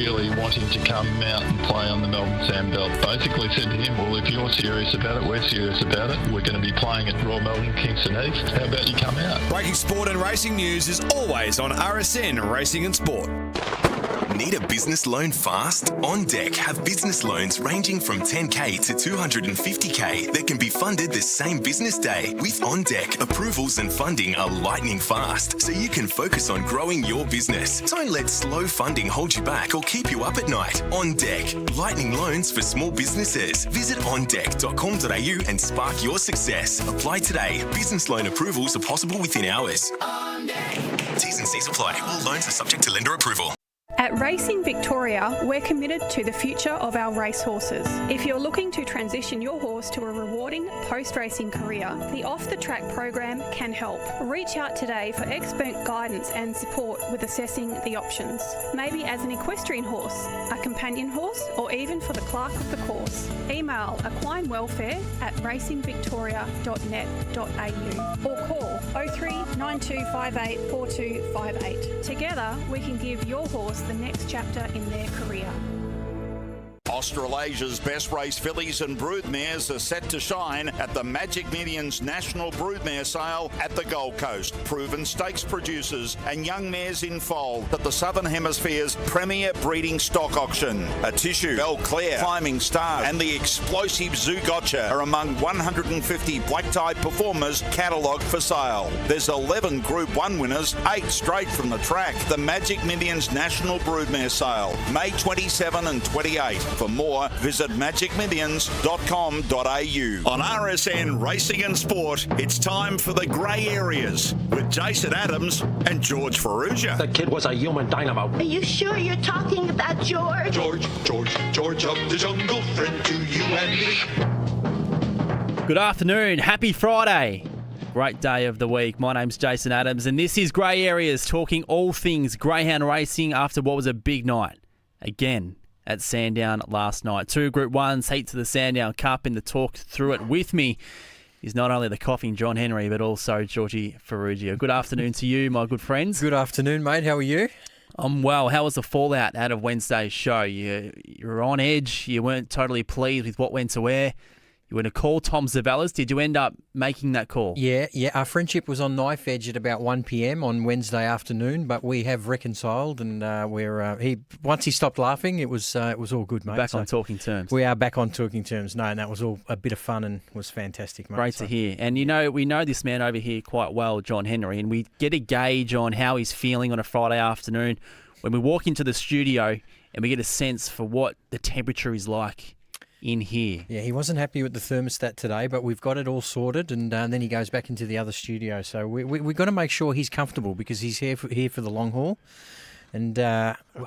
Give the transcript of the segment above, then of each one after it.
really wanting to come out and play on the Melbourne Sandbelt. Basically said to him, well, if you're serious about it, we're serious about it. We're going to be playing at Royal Melbourne Kingston Heath. How about you come out? Breaking sport and racing news is always on RSN Racing and Sport. Need a business loan fast? On Deck have business loans ranging from 10K to 250K that can be funded the same business day. With On Deck, approvals and funding are lightning fast, so you can focus on growing your business. Don't let slow funding hold you back or keep you up at night. On Deck, lightning loans for small businesses. Visit ondeck.com.au and spark your success. Apply today. Business loan approvals are possible within hours. On Deck. T's and C's apply. All loans are subject to lender approval. At Racing Victoria, we're committed to the future of our racehorses. If you're looking to transition your horse to a rewarding post-racing career, the Off the Track program can help. Reach out today for expert guidance and support with assessing the options. Maybe as an equestrian horse, a companion horse, or even for the clerk of the course. Email equinewelfare@racingvictoria.net.au or call 03 9258 4258. Together, we can give your horse the next chapter in their career. Australasia's best race fillies and broodmares are set to shine at the Magic Millions National Broodmare Sale at the Gold Coast. Proven stakes producers and young mares in foal at the Southern Hemisphere's premier breeding stock auction. A Tissue, Belclair, Climbing Star and the explosive Zoo Gotcha are among 150 black-tie performers catalogued for sale. There's 11 Group 1 winners, 8 straight from the track. The Magic Millions National Broodmare Sale, May 27 and 28. For more, visit magicmillions.com.au. On RSN Racing and Sport, it's time for the grey areas with Jason Adams and George Ferrugia. That kid was a human dynamo. Are you sure you're talking about George? George of the jungle, friend to you and me. Good afternoon. Happy Friday. Great day of the week. My name's Jason Adams, and this is Grey Areas, talking all things greyhound racing after what was a big night. Again, at Sandown last night. 2 Group 1s, heats of the Sandown Cup, and to talk through it with me is not only the coughing John Henry, but also Georgie Ferrugia. Good afternoon to you, my good friends. Good afternoon, mate. How are you? I'm well. How was the fallout out of Wednesday's show? You were on edge. You weren't totally pleased with what went to air. You were going to call Tom Zavellas. Did you end up making that call? Yeah. Our friendship was on knife edge at about 1 p.m. on Wednesday afternoon, but we have reconciled, and once he stopped laughing, it was all good, mate. Back on talking terms. We are back on talking terms. No, and that was all a bit of fun and was fantastic, mate. Great to hear. And we know this man over here quite well, John Henry, and we get a gauge on how he's feeling on a Friday afternoon when we walk into the studio and we get a sense for what the temperature is like in here. Yeah, he wasn't happy with the thermostat today, but we've got it all sorted, and then he goes back into the other studio. So we've got to make sure he's comfortable because he's here for the long haul, and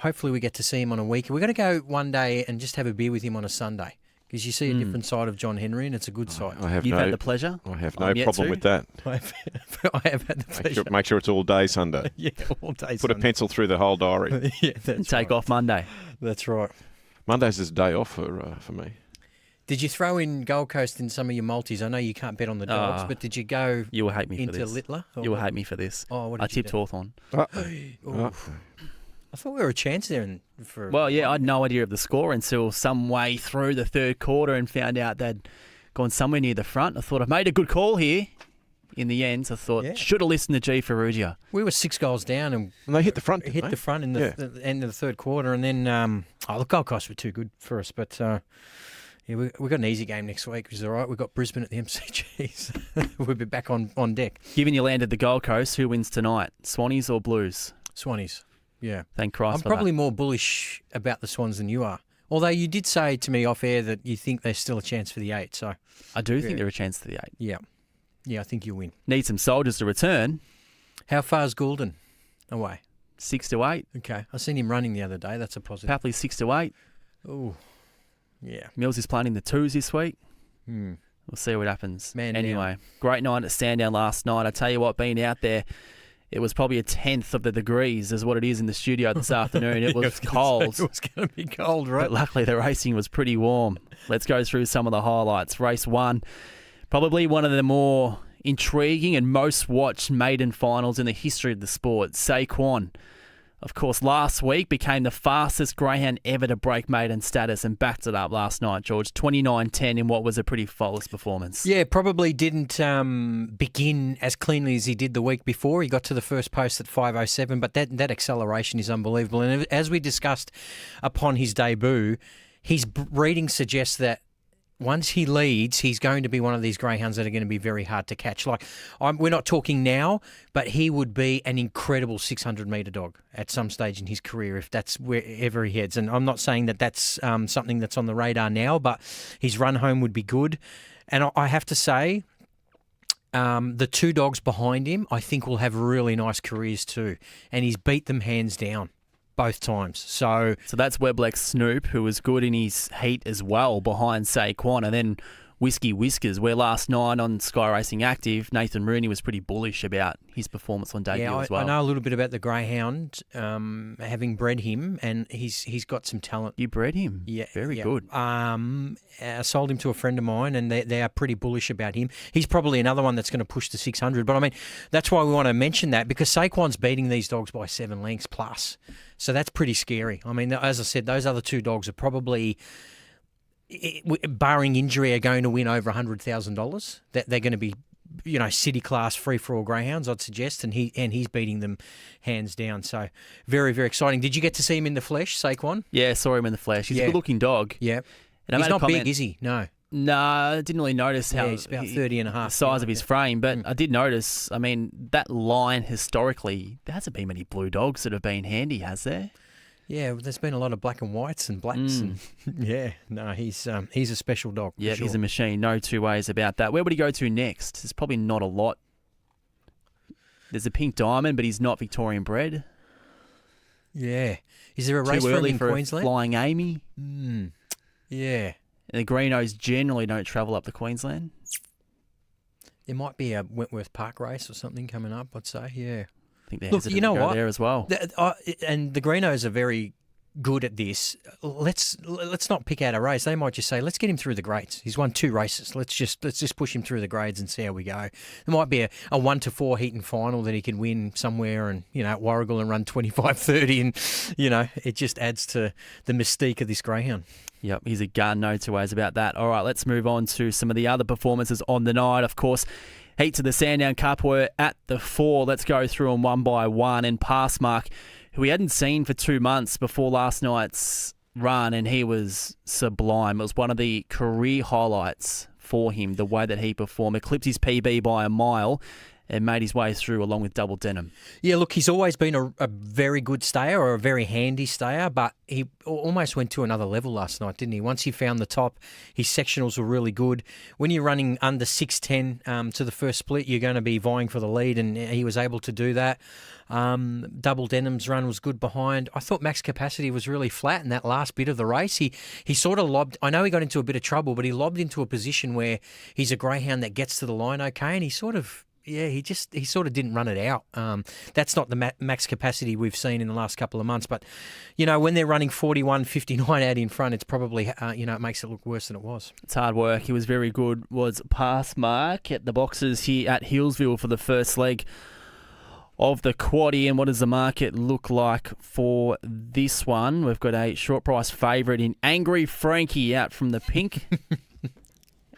hopefully we get to see him on a week. We're going to go one day and just have a beer with him on a Sunday because you see a different side of John Henry, and it's a good side. You've had the pleasure? I have no problem with that. I have had the pleasure. Make sure it's all day Sunday. Yeah, all day Sunday. Put a pencil through the whole diary. Yeah, and take off Monday. That's right. Monday's is a day off for me. Did you throw in Gold Coast in some of your multis? I know you can't bet on the dogs, but did you go you will hate me into for this. Littler? You will hate me for this. Oh, what did I tipped Hawthorn. I thought we were a chance there. Well, yeah, I had no idea of the score until some way through the third quarter and found out they'd gone somewhere near the front. I thought I made a good call here. In the end, I thought, should have listened to G. Ferrugia. We were 6 goals down and they hit the front. The front in the end of the third quarter, and then the Gold Coast were too good for us, but. Yeah, we've got an easy game next week, which is all right. We've got Brisbane at the MCG. We'll be back on deck. Given you landed the Gold Coast, who wins tonight? Swannies or Blues? Swannies, yeah. Thank Christ I'm for probably that. more bullish about the Swans than you are. Although you did say to me off air that you think there's still a chance for the 8. So I do think there's a chance for the 8. Yeah. Yeah, I think you'll win. Need some soldiers to return. How far's Goulden away? 6 to 8. Okay. I seen him running the other day. That's a positive. Papley 6 to 8. Oh. Yeah. Mills is playing in the 2s this week. We'll see what happens. Man anyway, down. Great night at Sandown last night. I tell you what, being out there, it was probably 1/10 of the degrees is what it is in the studio this afternoon. It was cold. It was going to be cold, right? But luckily the racing was pretty warm. Let's go through some of the highlights. Race 1, probably one of the more intriguing and most watched maiden finals in the history of the sport. Saquon of course, last week became the fastest greyhound ever to break maiden status and backed it up last night, George. 29.10 in what was a pretty flawless performance. Yeah, probably didn't begin as cleanly as he did the week before. He got to the first post at 5:07, but that acceleration is unbelievable. And as we discussed upon his debut, his breeding suggests that once he leads, he's going to be one of these greyhounds that are going to be very hard to catch. We're not talking now, but he would be an incredible 600-metre dog at some stage in his career if that's wherever he heads. And I'm not saying that that's something that's on the radar now, but his run home would be good. And I have to say, the two dogs behind him, I think, will have really nice careers too. And he's beat them hands down both times. So that's Weblex Snoop, who was good in his heat as well behind Saquon. And then Whiskey Whiskers, where last night on Sky Racing Active, Nathan Rooney was pretty bullish about his performance on debut as well. I know a little bit about the greyhound, having bred him, and he's got some talent. You bred him? Yeah. Very good. I sold him to a friend of mine, and they are pretty bullish about him. He's probably another one that's going to push to 600. But, I mean, that's why we want to mention that, because Saquon's beating these dogs by 7 lengths plus. So that's pretty scary. I mean, as I said, those other two dogs are probably, barring injury, are going to win over $100,000. They're going to be, city class free-for-all greyhounds, I'd suggest, and he's beating them hands down. So very, very exciting. Did you get to see him in the flesh, Saquon? Yeah, saw him in the flesh. He's a good-looking dog. Yeah. And he's not big, is he? No. No, I didn't really notice how he's about 30 and a half. The size of his frame, but I did notice, I mean, that line historically, there hasn't been many blue dogs that have been handy, has there? Yeah, there's been a lot of black and whites and blacks. And, he's a special dog. Yeah, sure. He's a machine. No two ways about that. Where would he go to next? There's probably not a lot. There's a Pink Diamond, but he's not Victorian bred. Yeah. Is there a race Too for him early in for Queensland? Flying Amy? Yeah. And the Greenos generally don't travel up to Queensland. There might be a Wentworth Park race or something coming up, I'd say, yeah. I think they're hesitant to go there as well. And the Greenos are very good at this. Let's not pick out a race. They might just say, let's get him through the grades. He's won 2 races. Let's just push him through the grades and see how we go. There might be a 1-4 heat and final that he can win somewhere, and at Warragul and run 25-30, and it just adds to the mystique of this greyhound. Yep, he's a gun, no two ways about that. All right, let's move on to some of the other performances on the night. Of course, heats of the Sandown Cup were at the 4. Let's go through them one by one. And Passmark, who we hadn't seen for 2 months before last night's run, and he was sublime. It was one of the career highlights for him, the way that he performed. Eclipsed his PB by a mile and made his way through along with Double Denim. Yeah, look, he's always been a very good stayer, or a very handy stayer, but he almost went to another level last night, didn't he? Once he found the top, his sectionals were really good. When you're running under 6:10 to the first split, you're going to be vying for the lead, and he was able to do that. Double Denim's run was good behind. I thought Max Capacity was really flat in that last bit of the race. He sort of lobbed. I know he got into a bit of trouble, but he lobbed into a position where he's a greyhound that gets to the line okay, and he sort of didn't run it out. That's not the max capacity we've seen in the last couple of months. But, when they're running 41.59 out in front, it's probably, it makes it look worse than it was. It's hard work. He was very good. Was Passmark at the boxes here at Hillsville for the first leg of the quaddie. And what does the market look like for this one? We've got a short price favourite in Angry Frankie out from the pink.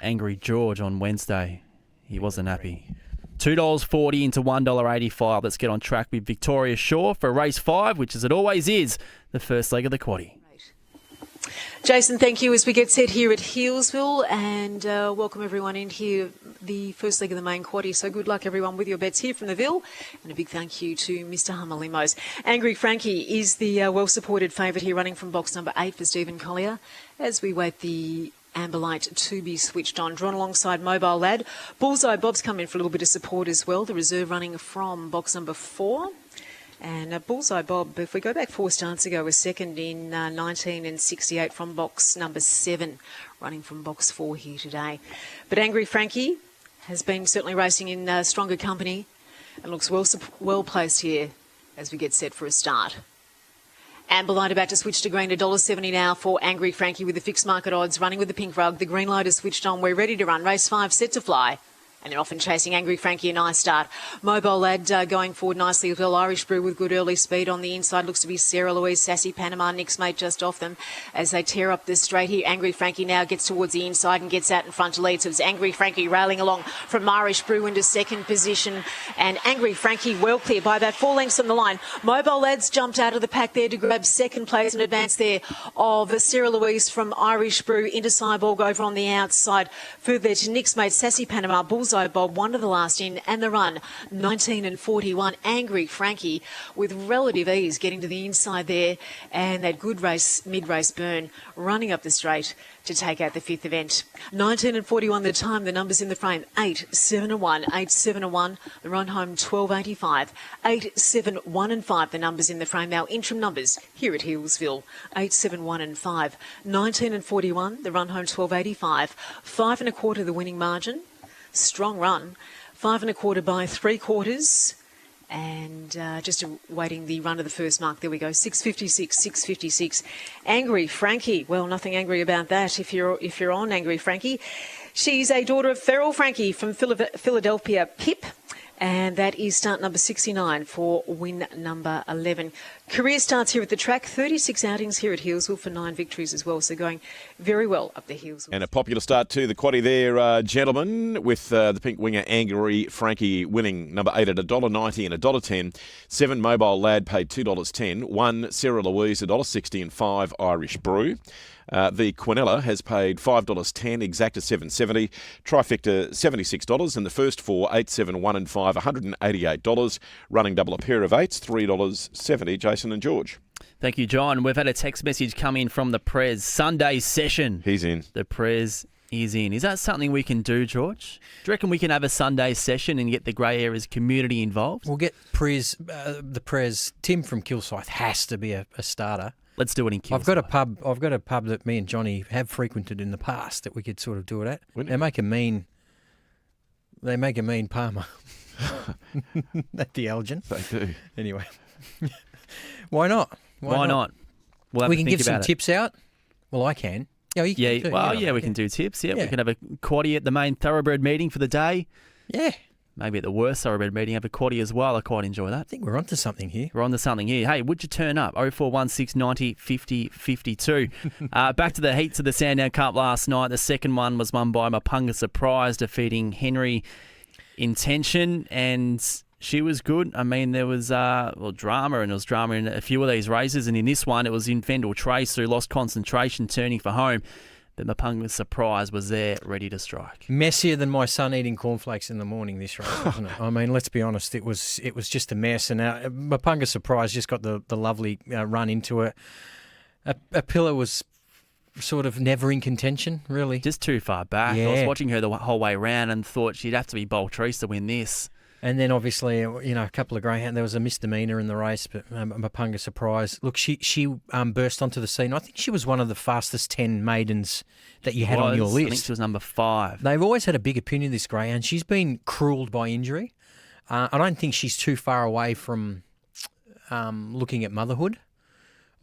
Angry George on Wednesday. He wasn't happy. $2.40 into $1.85. Let's get on track with Victoria Shaw for race 5, which, as it always is, the first leg of the quaddie. Jason, thank you as we get set here at Healesville, and welcome everyone in here, the first leg of the main quaddie. So good luck everyone with your bets here from the Ville, and a big thank you to Mr. Hummer Limos. Angry Frankie is the well-supported favourite here, running from box number 8 for Stephen Collier as we wait the amber light to be switched on. Drawn alongside Mobile Lad. Bullseye Bob's come in for a little bit of support as well. The reserve running from box number 4. And Bullseye Bob, if we go back 4 starts ago, was second in 19 and 68 from box number 7, running from box 4 here today. But Angry Frankie has been certainly racing in stronger company and looks well placed here as we get set for a start. Amber Light about to switch to green, $1.70 now for Angry Frankie with the fixed market odds, running with the pink rug. The green light is switched on. We're ready to run. Race 5 set to fly. And then often chasing Angry Frankie, a nice start. Mobile Lad going forward nicely as well. Irish Brew with good early speed on the inside. Looks to be Sarah Louise, Sassy Panama, Nick's Mate just off them as they tear up the straight here. Angry Frankie now gets towards the inside and gets out in front to lead. So it's Angry Frankie railing along from Irish Brew into second position. And Angry Frankie well clear by about 4 lengths on the line. Mobile Lad's jumped out of the pack there to grab second place in advance there of Sarah Louise from Irish Brew into Cyborg over on the outside. Further to Nick's Mate, Sassy Panama, Bullseye Bob, one of the last in, and the run 19:41. Angry Frankie with relative ease getting to the inside there, and that good race, mid-race burn, running up the straight to take out the fifth event. 19:41 the time, the numbers in the frame 8-7-1, 8-7-1, the run home 12:85, 8-7-1 and 5 the numbers in the frame. Our interim numbers here at Healesville 8-7-1 and 5, 19:41 the run home 12:85, 5 1/4 the winning margin. Strong run, 5 1/4 by 3/4, and just awaiting the run of the first mark. There we go, 6:56, 6:56. Angry Frankie, well, nothing angry about that. If you're on Angry Frankie, she's a daughter of Feral Frankie from Philadelphia Pip. And that is start number 69 for win number 11. Career starts here at the track, 36 outings here at Healesville for 9 victories as well. So going very well up the Healesville. And a popular start to the quaddie there, gentlemen, with the pink winger Angry Frankie winning number 8 at $1.90 and $1.10. 7 Mobile Lad paid $2.10. 1 Sarah Louise $1.60 and 5 Irish Brew. The Quinella has paid $5.10, Exacta $7.70, Trifecta $76, and the first 4, 8, 7, 1 and 5, $188. Running double a pair of 8s, $3.70, Jason and George. Thank you, John. We've had a text message come in from the Prez. Sunday session. He's in. The Prez is in. Is that something we can do, George? Do you reckon we can have a Sunday session and get the Grey Areas community involved? We'll get the Prez. Tim from Kilsyth has to be a starter. Let's do it in Kilsyth. I've got a pub that me and Johnny have frequented in the past that we could sort of do it at. They make a mean Palmer at the Elgin. They do. Anyway, why not? Why not? We can give some tips out. Well, I can. Yeah, you can too. Well, we can do tips. Yeah, we can have a quaddie at the main thoroughbred meeting for the day. Yeah. Maybe at the worst thoroughbred meeting, have a quaddie as well. I quite enjoy that. I think we're onto something here. Hey, would you turn up? 0416 90 50 52. Back to the heats of the Sandown Cup last night. The second one was won by Mapunga Surprise, defeating Henry Intention, and she was good. I mean, there was drama, and there was drama in a few of these races, and in this one, it was in Vendel Trace who lost concentration, turning for home. But Mapunga Surprise was there, ready to strike. Messier than my son eating cornflakes in the morning, this race, wasn't it? I mean, let's be honest, it was just a mess. And Mapunga Surprise just got the lovely run into it. A pillar was sort of never in contention, really. Just too far back. Yeah. I was watching her the whole way round and thought she'd have to be Boltrease to win this. And then obviously, a couple of greyhound. There was a misdemeanor in the race, but Mapunga Surprise. Look, she burst onto the scene. I think she was one of the fastest 10 maidens that you had on your list. I think she was number 5. They've always had a big opinion of this greyhound. She's been cruelled by injury. I don't think she's too far away from looking at motherhood.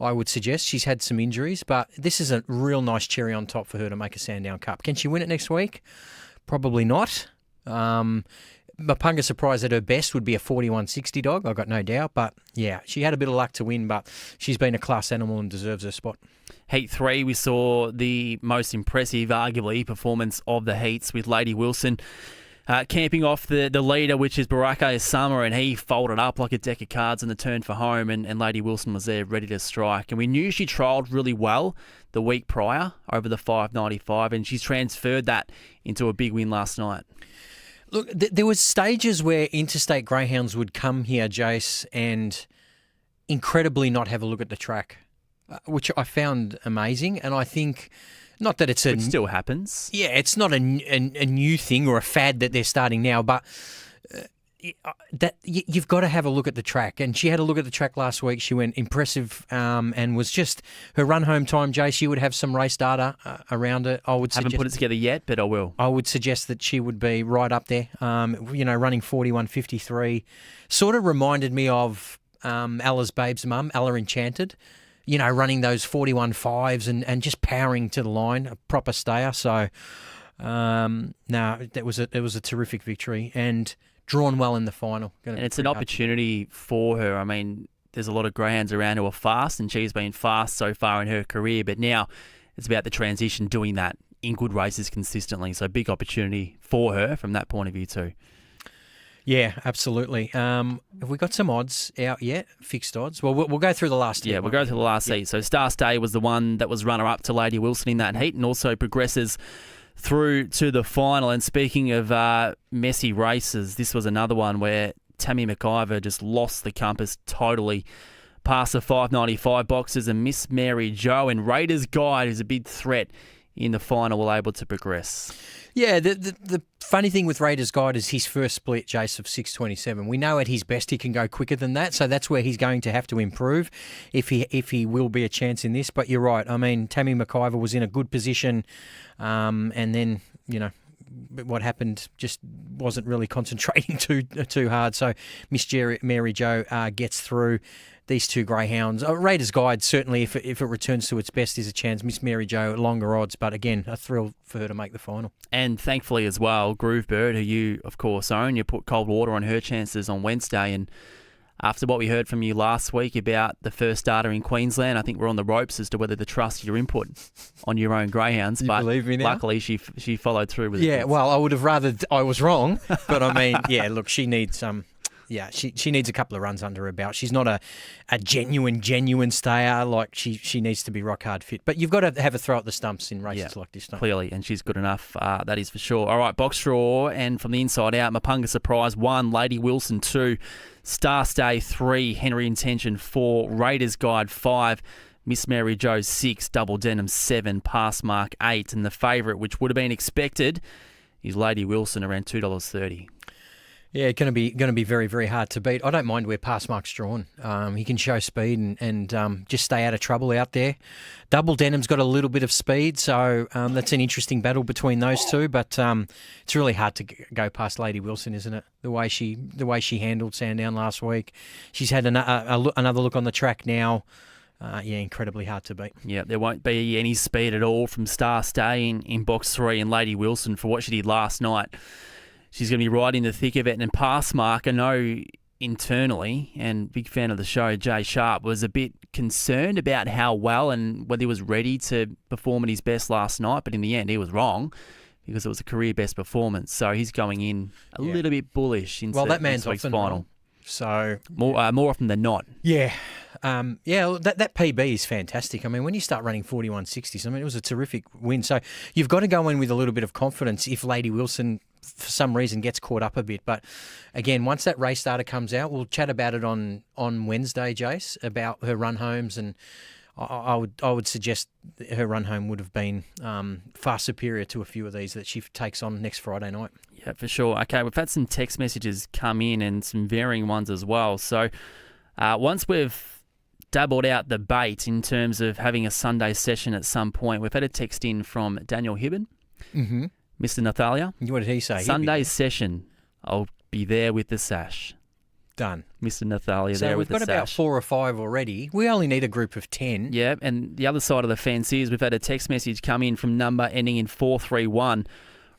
I would suggest she's had some injuries, but this is a real nice cherry on top for her to make a Sandown Cup. Can she win it next week? Probably not. Mapunga Surprise at her best would be a 41.60 dog, I've got no doubt. But, yeah, she had a bit of luck to win, but she's been a class animal and deserves her spot. Heat 3, we saw the most impressive, arguably, performance of the heats with Lady Wilson camping off the leader, which is Barake Summer, and he folded up like a deck of cards in the turn for home, and Lady Wilson was there ready to strike. And we knew she trialled really well the week prior over the 5.95, and she's transferred that into a big win last night. Look, there was stages where interstate greyhounds would come here, Jace, and incredibly not have a look at the track, which I found amazing. And I think, not that it still happens. Yeah, it's not a new thing or a fad that they're starting now, but that you've got to have a look at the track. And she had a look at the track last week. She went impressive and was just her run home time, Jace. You would have some race data around it. Haven't put it together yet, but I will. I would suggest that she would be right up there. Running 41.53 sort of reminded me of Ella's babe's mum, Ella Enchanted. Running those 41.5s and just powering to the line, a proper stayer. So No, it was a terrific victory and drawn well in the final. And it's an opportunity for her. I mean, there's a lot of greyhounds around who are fast, and she's been fast so far in her career, but now it's about the transition, doing that in good races consistently. So big opportunity for her from that point of view too. Yeah, absolutely. Have we got some odds out yet? Fixed odds? Well, we'll go through the last heat. Yeah, we'll go through the last heat. So Star Stay was the one that was runner-up to Lady Wilson in that heat, and also progresses through to the final. And speaking of messy races, this was another one where Tammy McIver just lost the compass totally past the 595 boxes, and Miss Mary Jo and Raiders Guide, who's a big threat in the final, were able to progress. Yeah, the funny thing with Raiders Guide is his first split, Jace, of 6:27. We know at his best he can go quicker than that, so that's where he's going to have to improve if he will be a chance in this. But you're right. I mean, Tammy McIver was in a good position, and then, you know, what happened just wasn't really concentrating too hard. So Miss Mary Jo gets through. These two greyhounds. Raiders Guide, certainly, if it returns to its best, is a chance. Miss Mary Jo, longer odds, but again, a thrill for her to make the final. And thankfully as well, Groove Bird, who you, of course, own, you put cold water on her chances on Wednesday. And after what we heard from you last week about the first starter in Queensland, I think we're on the ropes as to whether to trust your input on your own greyhounds. You believe me now? Luckily, she followed through with it. Yeah, well, I would have rather I was wrong, but I mean, yeah, look, she needs some. Yeah, she needs a couple of runs under her belt. She's not a genuine stayer. Like, she needs to be rock hard fit. But you've got to have a throw at the stumps in races like this, don't you? Clearly, and she's good enough. That is for sure. All right, box draw, and from the inside out, Mapunga Surprise 1, Lady Wilson 2, Star Stay 3, Henry Intention 4, Raiders Guide 5, Miss Mary Jo 6, Double Denim 7, Pass Mark 8, and the favourite, which would have been expected, is Lady Wilson around $2.30. Yeah, going to be very, very hard to beat. I don't mind where Pass Mark's drawn. He can show speed and just stay out of trouble out there. Double Denim's got a little bit of speed, so that's an interesting battle between those two. But it's really hard to go past Lady Wilson, isn't it? The way she handled Sandown last week. She's had another look on the track now. Incredibly hard to beat. Yeah, there won't be any speed at all from Star Stay in box 3 and Lady Wilson for what she did last night. She's going to be right in the thick of it. And Pass Mark, I know internally, and big fan of the show, Jay Sharp, was a bit concerned about how well and whether he was ready to perform at his best last night. But in the end, he was wrong because it was a career best performance. So he's going in a little bit bullish into that man's next week's often final. wrong. So more often than not. Yeah. That PB is fantastic. I mean, when you start running 41.60s, I mean, it was a terrific win. So you've got to go in with a little bit of confidence if Lady Wilson, for some reason, gets caught up a bit. But again, once that race data comes out, we'll chat about it on Wednesday, Jace, about her run homes, and I would suggest her run home would have been far superior to a few of these that she takes on next Friday night. Yeah, for sure. Okay, we've had some text messages come in and some varying ones as well. So once we've dabbled out the bait in terms of having a Sunday session at some point, we've had a text in from Daniel Hibben, Mr. Nathalia. What did he say? Sunday session, I'll be there with the sash. Done. Mr. Nathalia there with the sash. So we've got about 4 or 5 already. We only need a group of 10. Yeah, and the other side of the fence is we've had a text message come in from number ending in 431.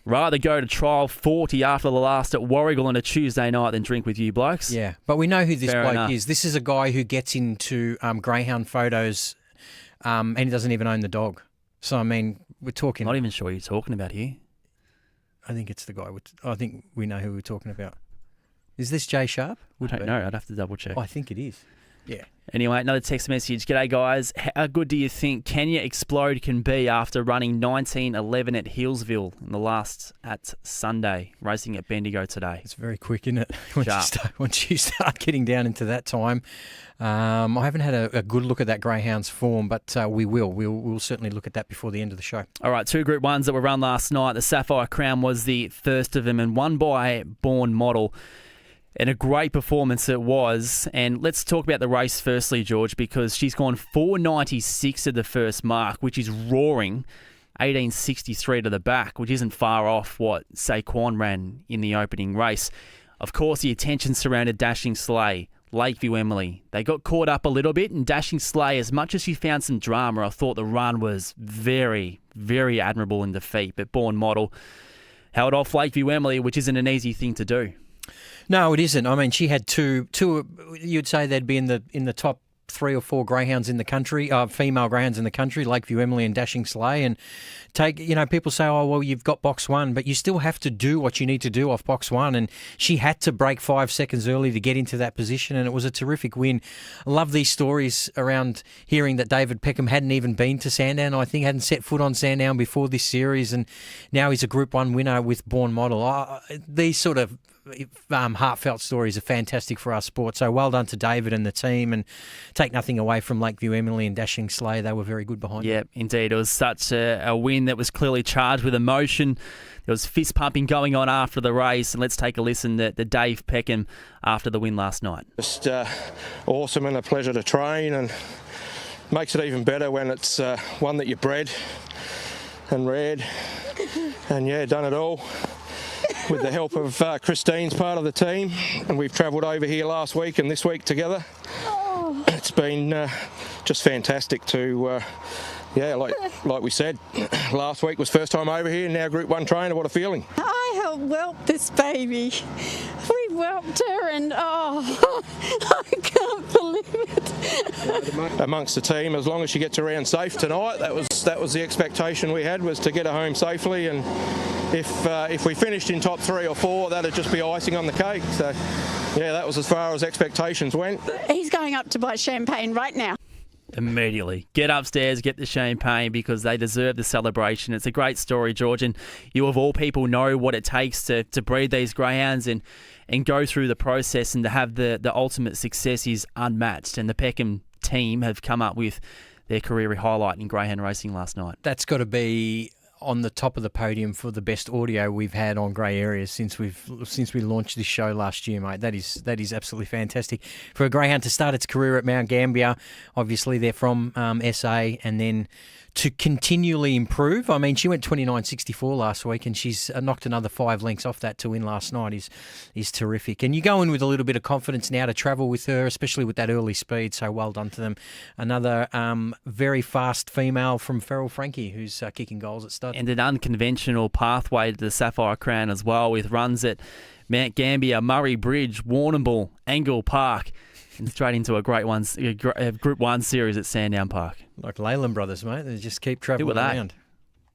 Rather go to trial 40 after the last at Warragul on a Tuesday night than drink with you blokes. Yeah, but we know who this bloke enough. is. This is a guy who gets into greyhound photos and he doesn't even own the dog. So, I mean, we're talking... Not even sure what you're talking about here. I think it's the guy. I think we know who we're talking about. Is this Jay Sharp? I don't know. I'd have to double check. Oh, I think it is. Yeah. Anyway, another text message. G'day, guys. How good do you think Kenya Explode can be after running 19.11 at Hillsville in the last at Sunday, racing at Bendigo today? It's very quick, isn't it? Once you start getting down into that time. I haven't had a good look at that greyhound's form, but we will. We'll certainly look at that before the end of the show. All right, 2 Group 1s that were run last night. The Sapphire Crown was the first of them and won by Born Model. And a great performance it was. And let's talk about the race firstly, George, because she's gone 4.96 at the first mark, which is roaring. 18.63 to the back, which isn't far off what Saquon ran in the opening race. Of course, the attention surrounded Dashing Sleigh. Lakeview Emily. They got caught up a little bit, and Dashing Slay, as much as she found some drama, I thought the run was very, very admirable in defeat. But Born Model held off Lakeview Emily, which isn't an easy thing to do. No, it isn't. I mean, she had two. You'd say they'd be in the top 3 or 4 greyhounds in the country, female greyhounds in the country, Lakeview Emily and Dashing Slay. And people say, oh, well, you've got box 1, but you still have to do what you need to do off box 1. And she had to break 5 seconds early to get into that position, and it was a terrific win. I love these stories around hearing that David Peckham hadn't even been to Sandown. I think hadn't set foot on Sandown before this series, and now he's a Group 1 winner with Born Model. These sort of heartfelt stories are fantastic for our sport. So well done to David and the team, and take nothing away from Lakeview Emily and Dashing Slay. They were very good behind Yeah, indeed. It was such a win that was clearly charged with emotion. There was fist pumping going on after the race, and let's take a listen to Dave Peckham after the win last night. Just awesome and a pleasure to train, and makes it even better when it's one that you bred and reared, and done it all with the help of Christine's part of the team, and we've travelled over here last week and this week together. It's been just fantastic to, like we said, last week was first time over here, now Group 1 trainer. What a feeling. I helped whelp this baby. We whelped her, and I can't believe it. Amongst the team, as long as she gets around safe tonight, that was the expectation we had, was to get her home safely, and if we finished in top 3 or 4, that'd just be icing on the cake. So, that was as far as expectations went. He's going up to buy champagne right now. Immediately. Get upstairs, get the champagne, because they deserve the celebration. It's a great story, George, and you of all people know what it takes to breed these greyhounds and go through the process, and to have the ultimate success is unmatched. And the Peckham team have come up with their career highlight in greyhound racing last night. That's got to be on the top of the podium for the best audio we've had on Grey Areas since we launched this show last year, mate. That is absolutely fantastic for a greyhound to start its career at Mount Gambier. Obviously, they're from SA, and then to continually improve. I mean, she went 29.64 last week, and she's knocked another 5 lengths off that to win last night. Is terrific. And you go in with a little bit of confidence now to travel with her, especially with that early speed. So well done to them. Another very fast female from Feral Frankie, who's kicking goals at stud. And an unconventional pathway to the Sapphire Crown as well, with runs at Mount Gambier, Murray Bridge, Warrnambool, Angle Park, and straight into a Group 1 series at Sandown Park. Like Leyland Brothers, mate. They just keep travelling Who are they? around.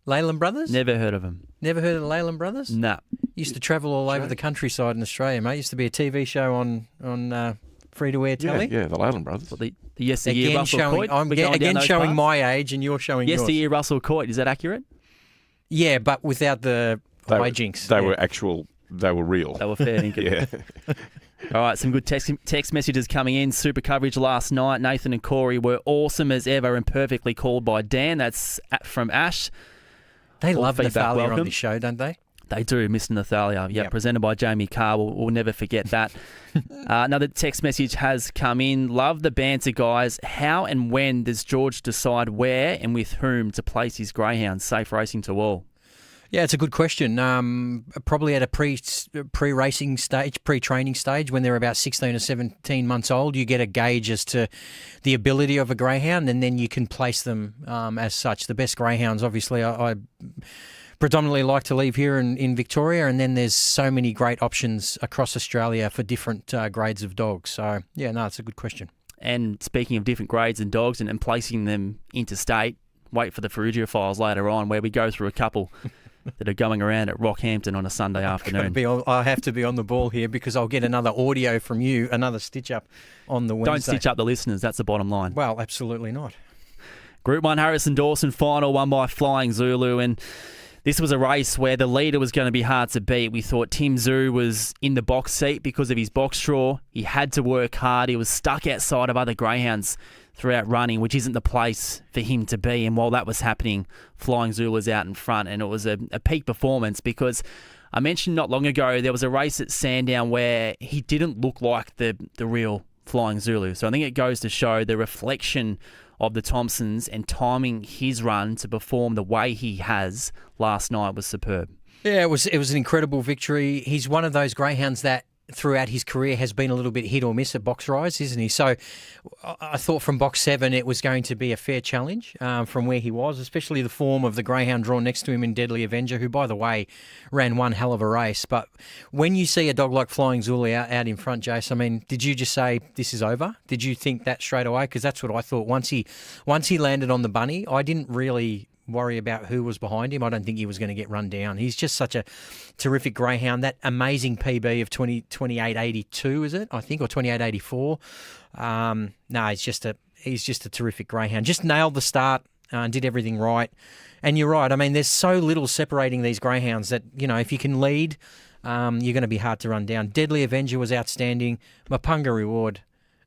Leyland Brothers? Never heard of them. Never heard of the Leyland Brothers? No. Used to travel all over the countryside in Australia, mate. Used to be a TV show on free-to-air telly. Yeah, the Leyland Brothers. Well, the yesteryear Russell Coit. I'm again showing my age, and you're showing yours. Yesteryear Russell Coit. Is that accurate? Yeah, but without the hijinks. They were real. They were fair dinkum. Yeah. All right, some good text messages coming in. Super coverage last night. Nathan and Corey were awesome as ever and perfectly called by Dan. That's from Ash. They love Nathalia on this show, don't they? They do, Mr. Nathalia. Yeah, presented by Jamie Carr. We'll never forget that. Another text message has come in. Love the banter, guys. How and when does George decide where and with whom to place his greyhounds? Safe racing to all. Yeah, it's a good question. Probably at a pre-racing stage, pre-training stage, when they're about 16 or 17 months old, you get a gauge as to the ability of a greyhound, and then you can place them as such. The best greyhounds, obviously, I predominantly like to leave here in Victoria, and then there's so many great options across Australia for different grades of dogs. So, yeah, no, it's a good question. And speaking of different grades and dogs and placing them interstate, wait for the Ferrugia files later on, where we go through a couple that are going around at Rockhampton on a Sunday afternoon. I have to be on the ball here, because I'll get another audio from you, another stitch-up on the Wednesday. Don't stitch up the listeners, that's the bottom line. Well, absolutely not. Group 1 Harrison Dawson final, won by Flying Zulu, and this was a race where the leader was going to be hard to beat. We thought Tim Zhu was in the box seat because of his box draw. He had to work hard. He was stuck outside of other greyhounds throughout running, which isn't the place for him to be. And while that was happening, Flying Zulu was out in front, and it was a peak performance, because I mentioned not long ago there was a race at Sandown where he didn't look like the real Flying Zulu. So I think it goes to show the reflection of the Thompsons, and timing his run to perform the way he has last night was superb. Yeah, it was an incredible victory. He's one of those greyhounds that throughout his career has been a little bit hit or miss at box rise, isn't he? So I thought from box 7 it was going to be a fair challenge from where he was, especially the form of the greyhound drawn next to him in Deadly Avenger, who, by the way, ran one hell of a race. But when you see a dog like Flying Zulu out in front, Jace, I mean, did you just say this is over? Did you think that straight away? Because that's what I thought. Once he landed on the bunny, I didn't really worry about who was behind him. I don't think he was going to get run down. He's just such a terrific greyhound. That amazing PB of 28.82, is it? I think, or 28.84. No, he's just a terrific greyhound. Just nailed the start and did everything right. And you're right. I mean, there's so little separating these greyhounds that, you know, if you can lead, you're going to be hard to run down. Deadly Avenger was outstanding. Mapunga Reward,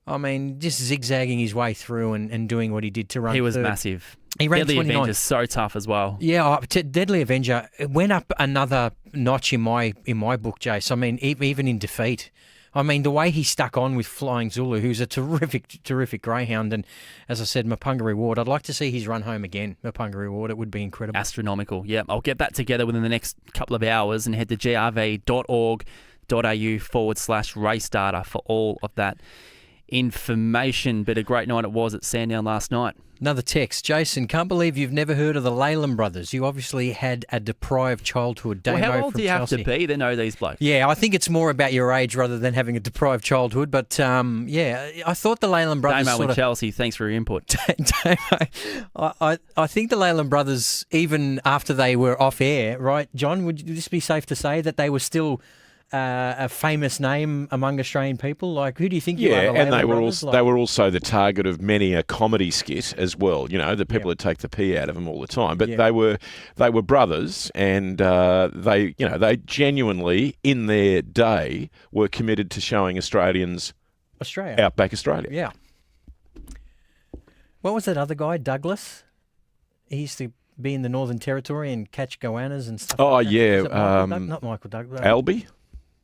I mean, just zigzagging his way through and doing what he did to run. He was third. massive. He ran Deadly 29. Avenger's so tough as well. Yeah, Deadly Avenger went up another notch in my book, Jace. I mean, even in defeat. I mean, the way he stuck on with Flying Zulu, who's a terrific greyhound, and as I said, Mapunga Reward. I'd like to see his run home again, Mapunga Reward. It would be incredible. Astronomical. Yeah, I'll get that together within the next couple of hours and head to grv.org.au/race data for all of that information. But a great night it was at Sandown last night. Another text. Jason, can't believe you've never heard of the Leyland brothers. You obviously had a deprived childhood. Damo How old from do you Chelsea. have to be to know these blokes? Yeah, I think it's more about your age rather than having a deprived childhood. But, yeah, I thought the Leyland brothers Damo sort and of... Chelsea, thanks for your input. I think the Leyland brothers, even after they were off air, right, John, would this be safe to say that they were still... a famous name among Australian people? Like, who do you think you are? Yeah, the and they Leyland were brothers? also they were also the target of many a comedy skit as well. You know, the people that take the pee out of them all the time. But they were brothers, and they genuinely in their day were committed to showing Australians outback Australia. Yeah. What was that other guy, Douglas? He used to be in the Northern Territory and catch goannas and stuff. Oh like that. yeah, Was it Michael not Michael Douglas. Albie.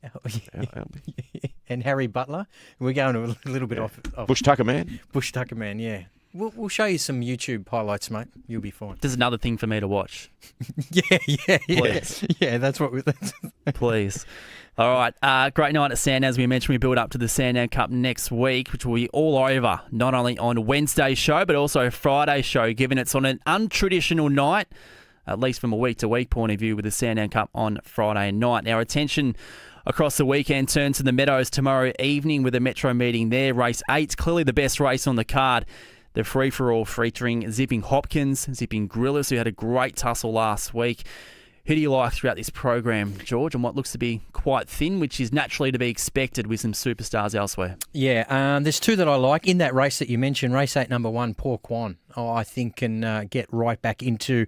Albie. And Harry Butler. We're going a little bit off. Bush Tucker Man. Bush Tucker Man, yeah. We'll show you some YouTube highlights, mate. You'll be fine. There's another thing for me to watch. Yeah. Please. Yeah, that's what Please. All right. Great night at Sandown. As we mentioned, we build up to the Sandown Cup next week, which will be all over, not only on Wednesday's show, but also Friday's show, given it's on an untraditional night, at least from a week-to-week point of view, with the Sandown Cup on Friday night. Our attention across the weekend turns to the Meadows tomorrow evening with a Metro meeting there. Race 8's clearly the best race on the card. The free-for-all featuring Zipping Hopkins, Zipping Grillis, who had a great tussle last week. Who do you like throughout this program, George, and what looks to be quite thin, which is naturally to be expected with some superstars elsewhere? Yeah, there's two that I like. In that race that you mentioned, race 8, number 1, Paul Kwan, I think can get right back into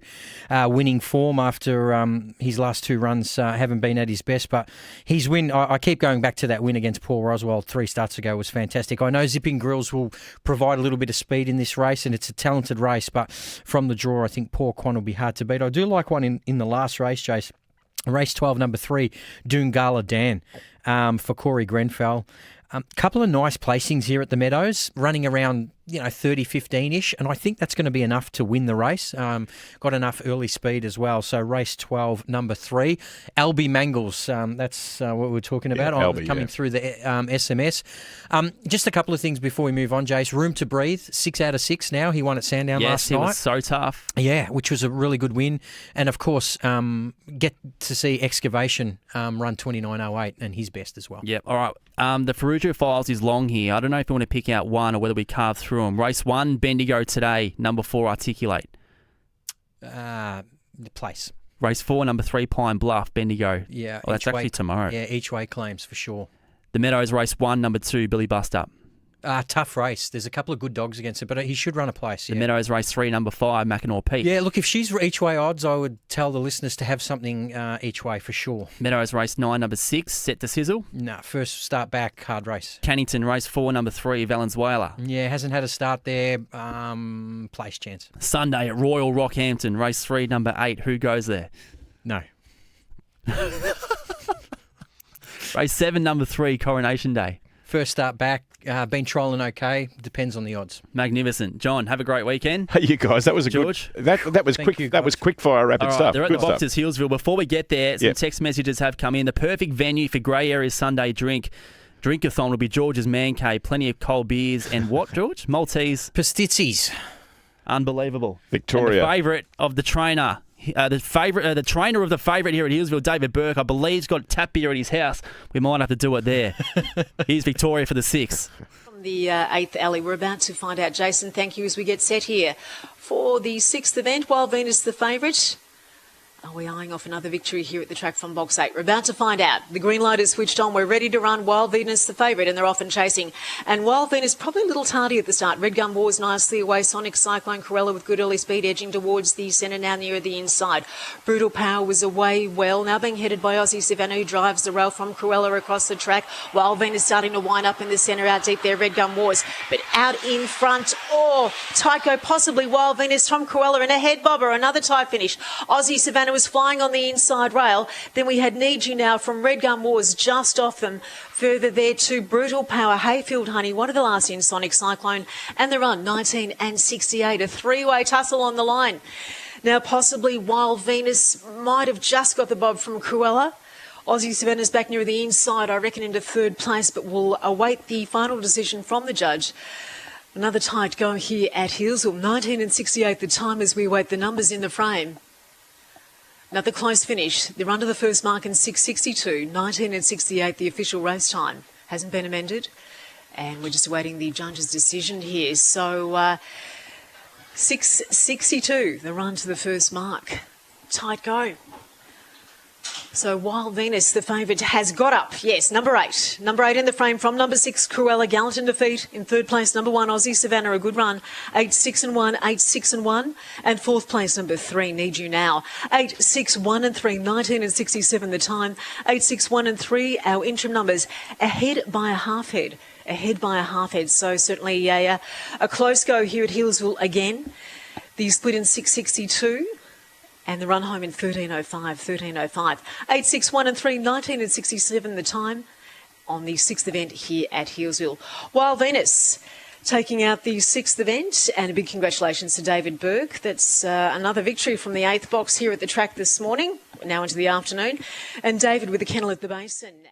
winning form after his last 2 runs haven't been at his best. But his win, I keep going back to that win against Paul Roswell 3 starts ago, was fantastic. I know Zipping Grills will provide a little bit of speed in this race, and it's a talented race, but from the draw, I think Paul Kwan will be hard to beat. I do like one in the last race, Jace. Race 12, number 3, Doongala Dan for Corey Grenfell. Couple of nice placings here at the Meadows, running around 30-15-ish, and I think that's going to be enough to win the race. Got enough early speed as well. So race 12, number 3, Albie Mangles. That's what we're talking about. Albie, coming through the SMS. Just a couple of things before we move on, Jace. Room to Breathe, 6 out of 6 now. He won at Sandown last night. Yes, he was so tough. Yeah, which was a really good win. And of course, get to see Excavation run 29.08 and his best as well. Yep. All right. The Ferrugia Files is long here. I don't know if you want to pick out one or whether we carve through them. Race 1, Bendigo today. Number 4, Articulate. The place. Race 4, number 3, Pine Bluff, Bendigo. Yeah. Oh, that's actually tomorrow. Yeah, each way claims for sure. The Meadows, race 1, number 2, Billy Bust Up. Tough race. There's a couple of good dogs against it, but he should run a place. The Meadows, race 3, number 5, Mackinaw Peak. Yeah, look, if she's each way odds, I would tell the listeners to have something each way for sure. Meadows, race 9, number 6, Set to Sizzle. No, first start back, hard race. Cannington, race 4, number 3, Valenzuela. Yeah, hasn't had a start there. Place chance. Sunday at Royal Rockhampton, race 3, number 8, Who Goes There? No. Race 7, number 3, Coronation Day. First start back, been trolling okay. Depends on the odds. Magnificent. John, have a great weekend. Hey, you guys, that was a George. good. That was quick. That was quick fire rapid All right, stuff. they're at Good the stuff. Boxers Hillsville. Before we get there, some text messages have come in. The perfect venue for Grey Area's Sunday Drinkathon will be George's Man Cave. Plenty of cold beers and what, George? Maltese pastizzis. Unbelievable. Victoria. And the favourite of the trainer. The trainer of the favourite here at Hillsville, David Burke, I believe he's got tap beer at his house. We might have to do it there. Here's Victoria for the 6th. From the 8th alley, we're about to find out. Jason, thank you as we get set here for the 6th event. Wild Venus, the favourite. Are we eyeing off another victory here at the track from box 8? We're about to find out. The green light is switched on. We're ready to run. Wild Venus, the favourite, and they're off and chasing. And Wild Venus probably a little tardy at the start. Red Gun Wars nicely away. Sonic Cyclone Corella with good early speed edging towards the centre, now near the inside. Brutal Power was away well. Now being headed by Aussie Savannah, who drives the rail from Corella across the track. Wild Venus starting to wind up in the centre, out deep there, Red Gun Wars. But out in front, Tycho, possibly Wild Venus from Corella, and a head bobber, another tight finish. Aussie Savannah was flying on the inside rail. Then we had Need You Now from Red Gun Wars just off them. Further there to Brutal Power, Hayfield Honey, one of the last in Sonic Cyclone, and the run 19 and 68, a three-way tussle on the line. Now possibly Wild Venus might have just got the bob from Cruella. Aussie Savannah's back near the inside, I reckon into 3rd place, but we'll await the final decision from the judge. Another tight go here at Hillsville, 19 and 68 the time as we await the numbers in the frame. Another close finish. They're under the first mark in 6:62, 19 and 68 the official race time. Hasn't been amended. And we're just awaiting the judge's decision here. So 6:62, the run to the first mark. Tight go. So Wild Venus, the favourite, has got up. Yes, number 8. Number 8 in the frame from number 6, Cruella, gallant in defeat. In 3rd place, number 1, Aussie Savannah, a good run. 8-6-1, 8-6-1. And 4th place, number 3, Need You Now. 8-6-1-3, 19 and 67 the time. 8-6-1-3, our interim numbers, ahead by a half head. So certainly a close go here at Hillsville again. The split in 6:62. And the run home in 13.05. 8-6-1-3, 19 and 67 the time on the 6th event here at Hillsville. Wild Venus taking out the 6th event, and a big congratulations to David Burke. That's another victory from the 8th box here at the track this morning, now into the afternoon. And David with the kennel at the basin.